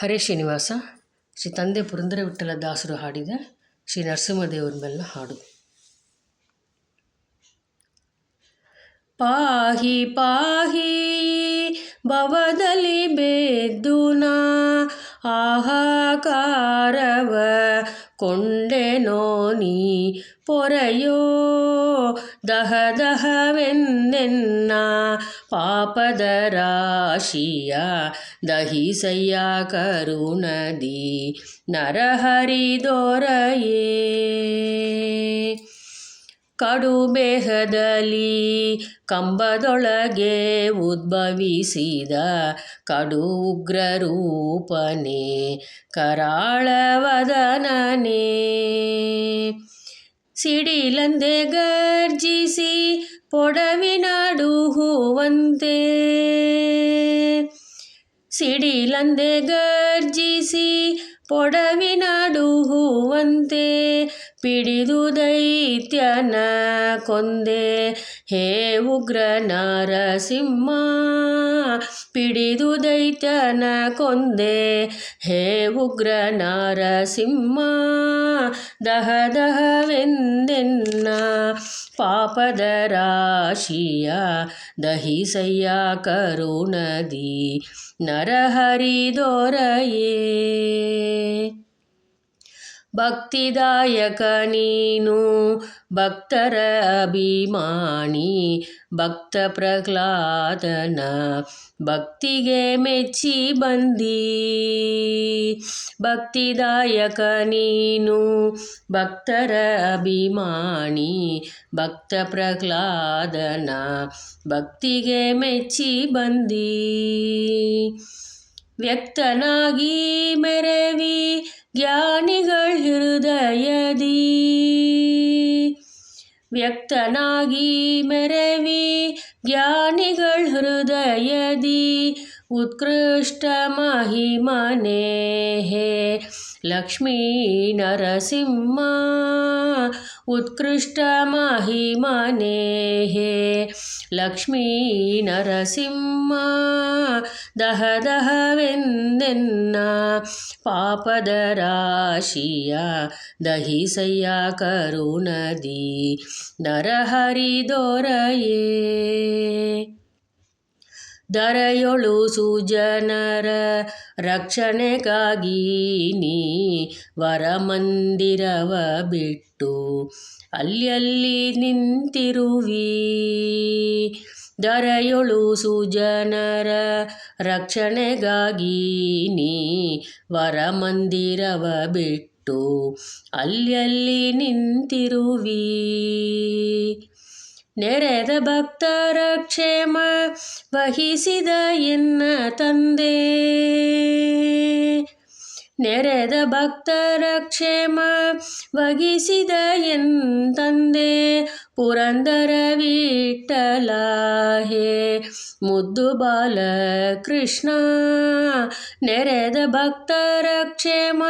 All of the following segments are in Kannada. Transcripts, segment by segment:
ಹರೇ ಶ್ರೀನಿವಾಸ ಶ್ರೀ ತಂದೆ ಪುರಂದರ ವಿಠ್ಠಲ ದಾಸರು ಹಾಡಿದ ಶ್ರೀ ನರಸಿಂಹದೇವರ ಮೇಲಿನ ಹಾಡು. ಪಾಹಿ ಪಾಹಿ ಭವದಲ್ಲಿ ಬೆದ್ದುನಾ ಆಹಾಕಾರವ ಕೊಂಡೆನೋ ನೀ ಪೊರೆಯೋ ದಹ ದಹವೆಂದೆನ್ನ ಪಾಪದ ರಾಶಿಯ ದಹಿಸಯ್ಯ ಕರುಣದಿ ನರಹರಿದೊರೆಯೇ. ಕಡುಬೇಹದಲ್ಲಿ ಕಂಬದೊಳಗೆ ಉದ್ಭವಿಸಿದ ಕಡು ಉಗ್ರ ರೂಪನೇ ಕರಾಳವದನನೇ ಸಿಡಿಲಂದೆ ಗರ್ಜಿಸಿ ಪೊಡವಿನಾಡುವಂತೆ ಸಿಡಿಲಂದೆ ಗರ್ಜಿಸಿ ಪೊಡವಿನಾಡುವಂತೆ ಪಿಡಿದು ದೈತ್ಯನ ಕೊಂದೆ ಹೇ ಉಗ್ರ ನರಸಿಂಹ ಪಿಡಿದು ದೈತ್ಯನ ಕೊಂದೆ ಹೇ ಉಗ್ರ ನರಸಿಂಹ ದಹ ದಹವೆಂದೆನ್ನ ಪಾಪದ ರಾಶಿಯ ದಹಿಸಯ್ಯ ಕರುಣದಿ ನರಹರಿದೊರೆಯೇ. ಭಕ್ತಿದಾಯಕ ನೀನು ಭಕ್ತರ ಅಭಿಮಾನಿ ಭಕ್ತ ಪ್ರಹ್ಲಾದನ ಭಕ್ತಿಗೆ ಮೆಚ್ಚಿ ಬಂದಿ. ಭಕ್ತಿದಾಯಕ ನೀನು ಭಕ್ತರ ಅಭಿಮಾನಿ ಭಕ್ತ ಪ್ರಹ್ಲಾದನ ಭಕ್ತಿಗೆ ಮೆಚ್ಚಿ ಬಂದಿ. ವ್ಯಕ್ತನಾಗಿ ಮೆರವಿ ಜ್ಞಾನಿಗಳ ಹೃದಯದಿ ವ್ಯಕ್ತನಾಗಿ ಮೆರವಿ ಜ್ಞಾನಿಗಳ ಹೃದಯದಿ ಉತ್ಕೃಷ್ಟ ಮಹಿಮನೇ ಹೇ ಲಕ್ಷ್ಮೀ ನರಸಿಂಹ ಉತ್ಕೃಷ್ಟ ಮಹಿಮನೇ ಹೇ ಲಕ್ಷ್ಮೀ ನರಸಿಂಹ ದಹ ದಹವೆಂದೆನ್ನ ಪಾಪದ ರಾಶಿಯ ದಹಿಸಯ್ಯ ಕರುಣದಿ ನರಹರಿದೊರೆಯೇ. ಧರೆಯೊಳು ಸುಜನರ ರಕ್ಷಣೆಗಾಗಿ ನೀ ವರಮಂದಿರವ ಬಿಟ್ಟು ಅಲ್ಲಿ ನಿಂತಿರುವಿ. ಧರೆಯೊಳು ಸುಜನರ ರಕ್ಷಣೆಗಾಗಿ ನೀ ವರಮಂದಿರವ ಬಿಟ್ಟು ಅಲ್ಲಿ ನಿಂತಿರುವಿ. ನೆರೆದ ಭಕ್ತರ ಕ್ಷೇಮ ವಹಿಸಿದ ಎನ್ನ ತಂದೆ ನೆರೆದ ಭಕ್ತರ ಕ್ಷೇಮ ವಹಿಸಿದ ಎನ್ ತಂದೆ ಪುರಂದರ ವಿಠ್ಠಲ ಹೇ ಮುದ್ದು ಬಾಲಕೃಷ್ಣ. ನೆರೆದ ಭಕ್ತರ ಕ್ಷೇಮ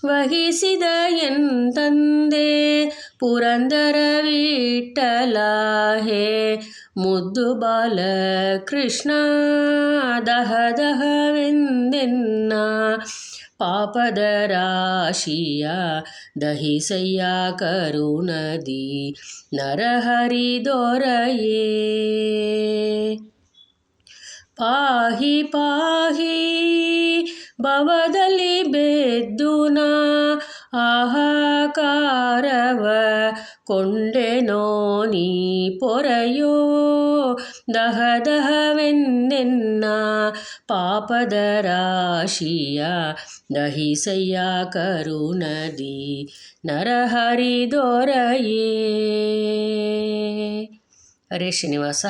ವಹಿಸಿದ ಎನ್ ತಂದೆ ಪುರಂದರ ವಿಠ್ಠಲ ಹೇ ಮುದ್ದು ಬಾಲಕೃಷ್ಣ. ದಹ ದಹವೆಂದೆನ್ನ ಪಾಪದ ರಾಶಿಯ ದಹಿಸಯ್ಯ ಕರುಣದಿ ನರಹರಿದೊರೆಯೇ. ಪಾಹಿ ಪಾಹಿ ಭವದಲ್ಲಿ ಬೆದ್ದುನಾ ಆಹಾಕಾರವ ಕೊಂಡೆನೋ ನೀ ಪೊರೆಯೋ ದಹ ದಹವೆಂದೆನ್ನ ಪಾಪದ ರಾಶಿಯ ದಹಿಸಯ್ಯ ಕರುಣದಿ ನರಹರಿದೊರೆಯೇ. ಹರೇ ಶ್ರೀನಿವಾಸ.